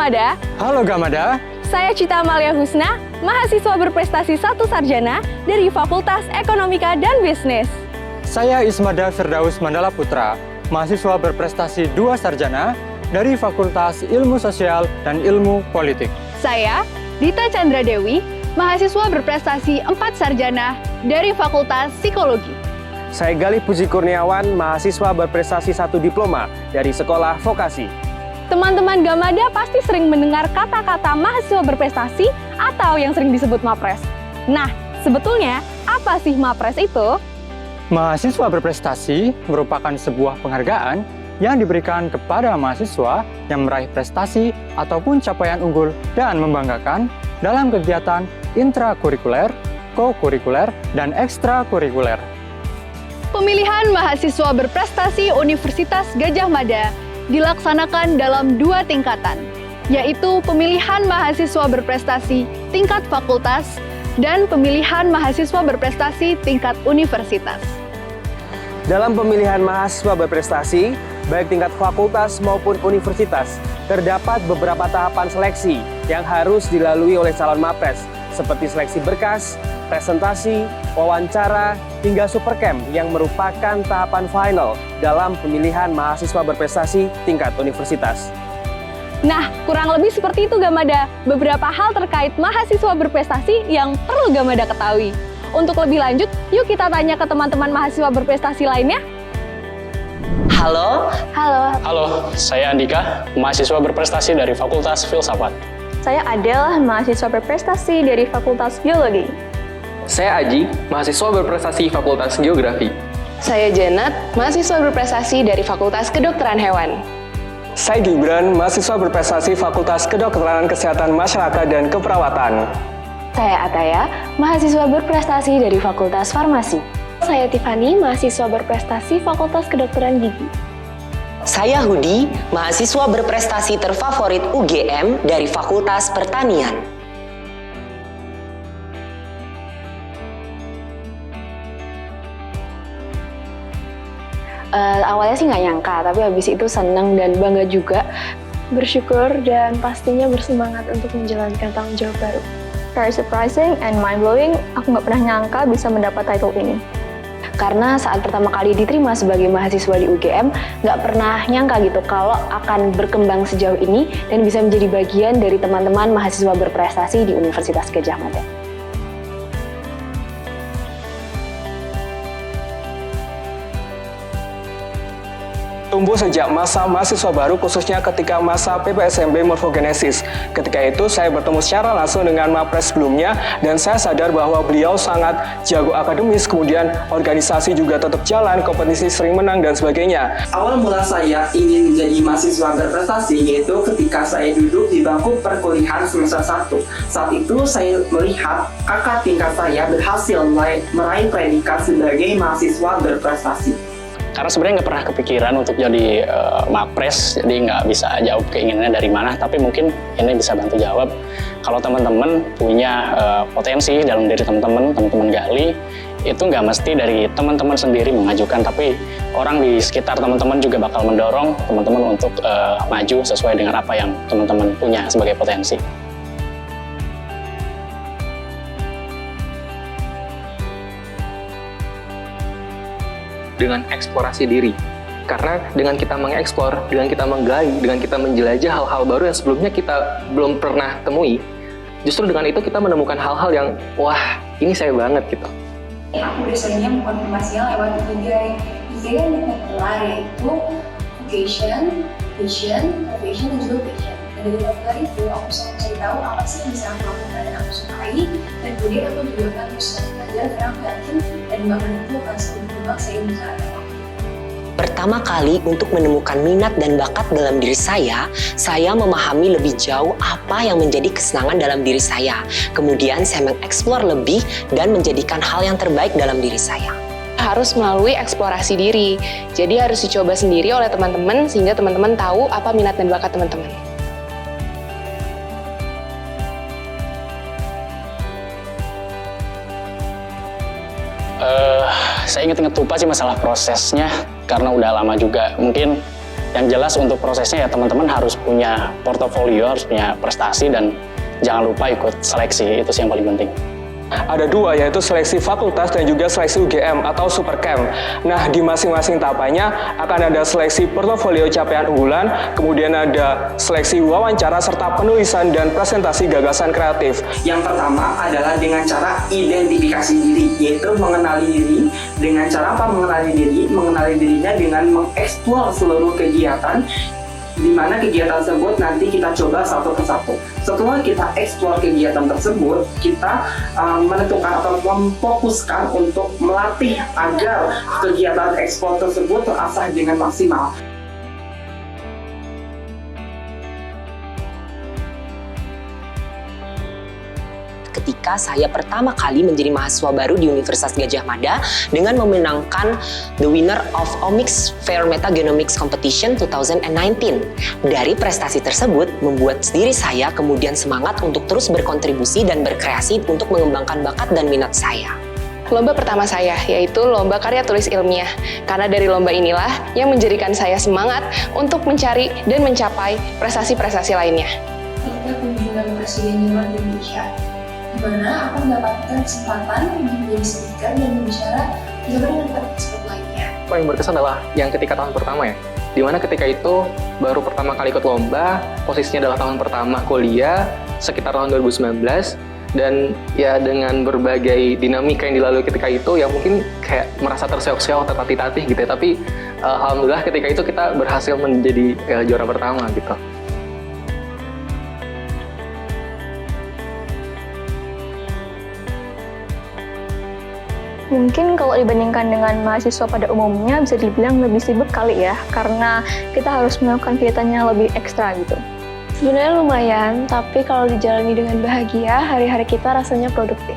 Gamada. Halo Gamada. Saya Cita Amalia Husna, mahasiswa berprestasi 1 sarjana dari Fakultas Ekonomika dan Bisnis. Saya Ismada Firdaus Mandala Putra, mahasiswa berprestasi 2 sarjana dari Fakultas Ilmu Sosial dan Ilmu Politik. Saya Dita Chandra Dewi, mahasiswa berprestasi 4 sarjana dari Fakultas Psikologi. Saya Galih Puji Kurniawan, mahasiswa berprestasi 1 diploma dari Sekolah Vokasi. Teman-teman Gamada pasti sering mendengar kata-kata mahasiswa berprestasi atau yang sering disebut MAPRES. Nah, sebetulnya apa sih MAPRES itu? Mahasiswa berprestasi merupakan sebuah penghargaan yang diberikan kepada mahasiswa yang meraih prestasi ataupun capaian unggul dan membanggakan dalam kegiatan intrakurikuler, kokurikuler, dan ekstrakurikuler. Pemilihan mahasiswa berprestasi Universitas Gadjah Mada dilaksanakan dalam 2 tingkatan, yaitu pemilihan mahasiswa berprestasi tingkat fakultas dan pemilihan mahasiswa berprestasi tingkat universitas. Dalam pemilihan mahasiswa berprestasi, baik tingkat fakultas maupun universitas, terdapat beberapa tahapan seleksi yang harus dilalui oleh calon MAPRES, seperti seleksi berkas, presentasi, wawancara, hingga supercamp yang merupakan tahapan final dalam pemilihan mahasiswa berprestasi tingkat universitas. Nah, kurang lebih seperti itu Gamada, beberapa hal terkait mahasiswa berprestasi yang perlu Gamada ketahui. Untuk lebih lanjut, yuk kita tanya ke teman-teman mahasiswa berprestasi lainnya. Halo. Halo, saya Andika, mahasiswa berprestasi dari Fakultas Filsafat. Saya Adel, mahasiswa berprestasi dari Fakultas Biologi. Saya Aji, mahasiswa berprestasi Fakultas Geografi. Saya Janet, mahasiswa berprestasi dari Fakultas Kedokteran Hewan. Saya Gibran, mahasiswa berprestasi Fakultas Kedokteran Kesehatan Masyarakat dan Keperawatan. Saya Ataya, mahasiswa berprestasi dari Fakultas Farmasi. Saya Tiffany, mahasiswa berprestasi Fakultas Kedokteran Gigi. Saya Hudi, mahasiswa berprestasi terfavorit UGM dari Fakultas Pertanian. Awalnya sih nggak nyangka, tapi habis itu senang dan bangga juga. Bersyukur dan pastinya bersemangat untuk menjalankan tanggung jawab baru. Very surprising and mind-blowing, aku nggak pernah nyangka bisa mendapat title ini. Karena saat pertama kali diterima sebagai mahasiswa di UGM, nggak pernah nyangka gitu kalau akan berkembang sejauh ini dan bisa menjadi bagian dari teman-teman mahasiswa berprestasi di Universitas Gadjah Mada. Tumbuh sejak masa mahasiswa baru, khususnya ketika masa PPSMB Morfogenesis. Ketika itu saya bertemu secara langsung dengan MAPRES sebelumnya dan saya sadar bahwa beliau sangat jago akademis, kemudian organisasi juga tetap jalan, kompetisi sering menang dan sebagainya. Awal mula saya ingin menjadi mahasiswa berprestasi yaitu ketika saya duduk di bangku perkuliahan semester 1. Saat itu saya melihat kakak tingkat saya berhasil meraih predikat sebagai mahasiswa berprestasi. Karena sebenarnya nggak pernah kepikiran untuk jadi MAPRES, jadi nggak bisa jawab keinginannya dari mana, tapi mungkin ini bisa bantu jawab. Kalau teman-teman punya potensi dalam diri teman-teman gali, itu nggak mesti dari teman-teman sendiri mengajukan, tapi orang di sekitar teman-teman juga bakal mendorong teman-teman untuk maju sesuai dengan apa yang teman-teman punya sebagai potensi. Dengan eksplorasi diri. Karena dengan kita mengeksplor, dengan kita menggali, dengan kita menjelajah hal-hal baru yang sebelumnya kita belum pernah temui, justru dengan itu kita menemukan hal-hal yang, wah, ini saya banget gitu. Aku biasanya konfirmasinya lewat IGAI. IGAI yang terkenal yaitu vocation, vision, profession, dan juga passion. Dan dari daftar itu, aku bisa mencari tahu apa sih yang bisa aku lakukan dan aku sukai, dan kemudian aku juga akan terus belajar karena aku yakin dan bahkan itu akan selalu berkembang seiring jalan waktu. Pertama kali untuk menemukan minat dan bakat dalam diri saya memahami lebih jauh apa yang menjadi kesenangan dalam diri saya. Kemudian saya mengeksplor lebih dan menjadikan hal yang terbaik dalam diri saya. Harus melalui eksplorasi diri, jadi harus dicoba sendiri oleh teman-teman sehingga teman-teman tahu apa minat dan bakat teman-teman. Saya inget-inget lupa sih masalah prosesnya karena udah lama juga. Mungkin Yang jelas untuk prosesnya ya teman-teman harus punya portofolio, harus punya prestasi, dan jangan lupa ikut seleksi, itu sih yang paling penting. Ada dua, yaitu seleksi fakultas dan juga seleksi UGM atau Supercamp. Nah, di masing-masing tahapannya akan ada seleksi portofolio capaian unggulan, kemudian ada seleksi wawancara serta penulisan dan presentasi gagasan kreatif. Yang pertama adalah dengan cara identifikasi diri, yaitu mengenali diri. Dengan cara apa mengenali diri? Mengenali dirinya dengan mengeksplor seluruh kegiatan, di mana kegiatan tersebut nanti kita coba satu persatu. Setelah kita eksplor kegiatan tersebut, kita menentukan atau memfokuskan untuk melatih agar kegiatan eksplor tersebut terasah dengan maksimal. Ketika saya pertama kali menjadi mahasiswa baru di Universitas Gadjah Mada dengan memenangkan the winner of Omics Fair Metagenomics Competition 2019. Dari prestasi tersebut membuat diri saya kemudian semangat untuk terus berkontribusi dan berkreasi untuk mengembangkan bakat dan minat saya. Lomba pertama saya, yaitu Lomba Karya Tulis Ilmiah. Karena dari lomba inilah yang menjadikan saya semangat untuk mencari dan mencapai prestasi-prestasi lainnya. Ketika kunjungan Presiden Jenderal Indonesia, di mana aku mendapatkan kesempatan untuk menjadi speaker dan berbicara dengan expert lainnya. Paling berkesan adalah yang ketika tahun pertama ya, dimana ketika itu baru pertama kali ikut lomba, posisinya adalah tahun pertama kuliah, sekitar tahun 2019, dan ya dengan berbagai dinamika yang dilalui ketika itu, ya mungkin kayak merasa terseok-seok, tertatih-tatih gitu ya, tapi alhamdulillah ketika itu kita berhasil menjadi juara pertama gitu. Mungkin kalau dibandingkan dengan mahasiswa pada umumnya bisa dibilang lebih sibuk kali ya, karena kita harus melakukan kegiatannya lebih ekstra gitu. Sebenarnya lumayan, tapi kalau dijalani dengan bahagia, hari-hari kita rasanya produktif.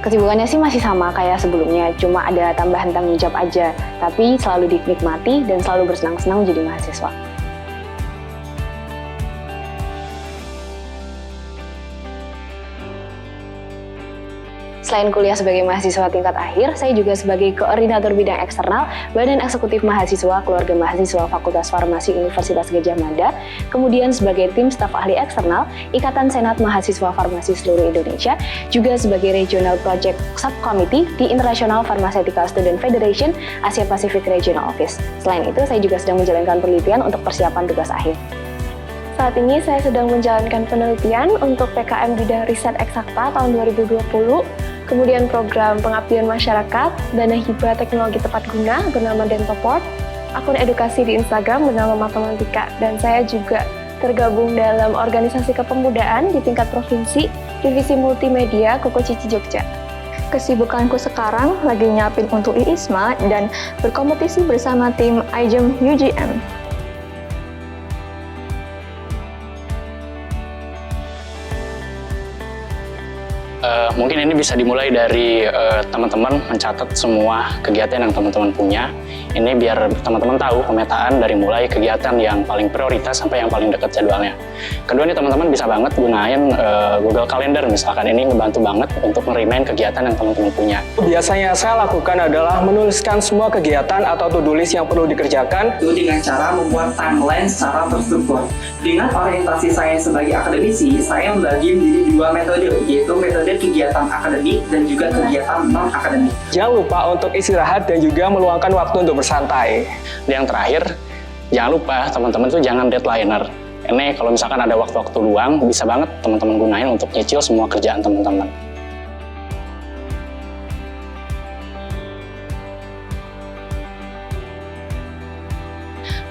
Kesibukannya sih masih sama kayak sebelumnya, cuma ada tambahan tanggung jawab aja, tapi selalu dinikmati dan selalu bersenang-senang menjadi mahasiswa. Selain kuliah sebagai mahasiswa tingkat akhir, saya juga sebagai koordinator bidang eksternal Badan Eksekutif Mahasiswa Keluarga Mahasiswa Fakultas Farmasi Universitas Gadjah Mada, kemudian sebagai tim staf ahli eksternal Ikatan Senat Mahasiswa Farmasi seluruh Indonesia, juga sebagai Regional Project Subcommittee di International Pharmaceutical Student Federation Asia Pacific Regional Office. Selain itu, saya juga sedang menjalankan penelitian untuk persiapan tugas akhir. Saat ini saya sedang menjalankan penelitian untuk PKM bidang riset eksakta tahun 2020, kemudian program pengabdian masyarakat, dana hibah teknologi tepat guna bernama Dentoport, akun edukasi di Instagram bernama Matematika, dan saya juga tergabung dalam organisasi kepemudaan di tingkat provinsi, divisi multimedia Koko Cici Jogja. Kesibukanku sekarang lagi nyiapin untuk IISMA dan berkompetisi bersama tim IJEM UGM. Mungkin ini bisa dimulai dari teman-teman mencatat semua kegiatan yang teman-teman punya. Ini biar teman-teman tahu pemetaan dari mulai kegiatan yang paling prioritas sampai yang paling dekat jadwalnya. Kedua nih teman-teman bisa banget gunain Google Calendar misalkan, ini ngebantu banget untuk nge-remind kegiatan yang teman-teman punya. Biasanya saya lakukan adalah menuliskan semua kegiatan atau to-do list yang perlu dikerjakan. Itu dengan cara membuat timeline secara terstruktur. Dengan orientasi saya sebagai akademisi, saya membagi menjadi dua metode, yaitu metode kegiatan akademik dan juga kegiatan non-akademik. Jangan lupa untuk istirahat dan juga meluangkan waktu untuk bersantai. Dan yang terakhir, jangan lupa teman-teman tuh jangan deadlineer. Ini kalau misalkan ada waktu-waktu luang, bisa banget teman-teman gunain untuk nyicil semua kerjaan teman-teman.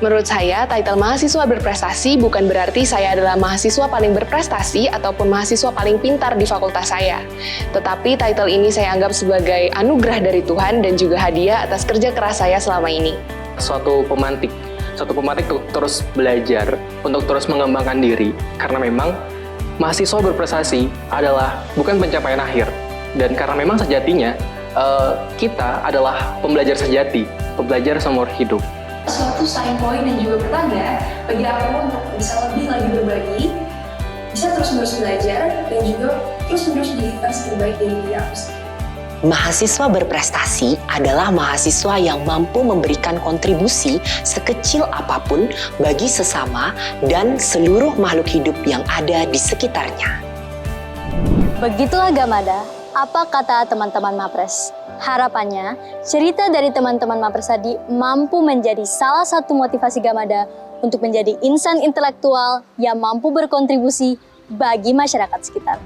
Menurut saya, title mahasiswa berprestasi bukan berarti saya adalah mahasiswa paling berprestasi ataupun mahasiswa paling pintar di fakultas saya. Tetapi title ini saya anggap sebagai anugerah dari Tuhan dan juga hadiah atas kerja keras saya selama ini. Suatu pemantik untuk terus belajar, untuk terus mengembangkan diri. Karena memang mahasiswa berprestasi adalah bukan pencapaian akhir. Dan karena memang sejatinya, kita adalah pembelajar sejati, pembelajar seumur hidup. Suatu starting point dan juga pertanda bagi aku untuk bisa lebih lagi berbagi, bisa terus-menerus belajar, dan juga terus-menerus menjadi versi terbaik dari diri aku sendiri. Mahasiswa berprestasi adalah mahasiswa yang mampu memberikan kontribusi sekecil apapun bagi sesama dan seluruh makhluk hidup yang ada di sekitarnya. Begitulah Gamada, apa kata teman-teman Mapres. Harapannya, cerita dari teman-teman Mapres tadi mampu menjadi salah satu motivasi Gamada untuk menjadi insan intelektual yang mampu berkontribusi bagi masyarakat sekitar.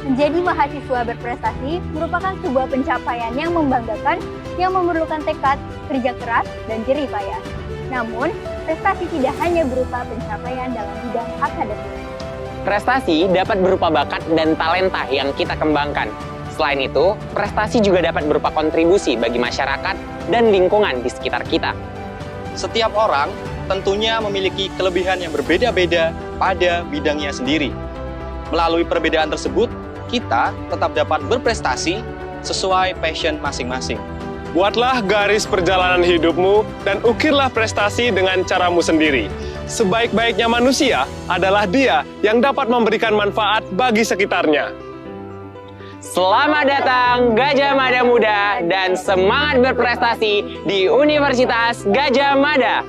Menjadi mahasiswa berprestasi merupakan sebuah pencapaian yang membanggakan yang memerlukan tekad, kerja keras, dan jerih payah. Namun, prestasi tidak hanya berupa pencapaian dalam bidang akademik. Prestasi dapat berupa bakat dan talenta yang kita kembangkan. Selain itu, prestasi juga dapat berupa kontribusi bagi masyarakat dan lingkungan di sekitar kita. Setiap orang tentunya memiliki kelebihan yang berbeda-beda pada bidangnya sendiri. Melalui perbedaan tersebut, kita tetap dapat berprestasi sesuai passion masing-masing. Buatlah garis perjalanan hidupmu dan ukirlah prestasi dengan caramu sendiri. Sebaik-baiknya manusia adalah dia yang dapat memberikan manfaat bagi sekitarnya. Selamat datang Gajah Mada Muda dan semangat berprestasi di Universitas Gajah Mada.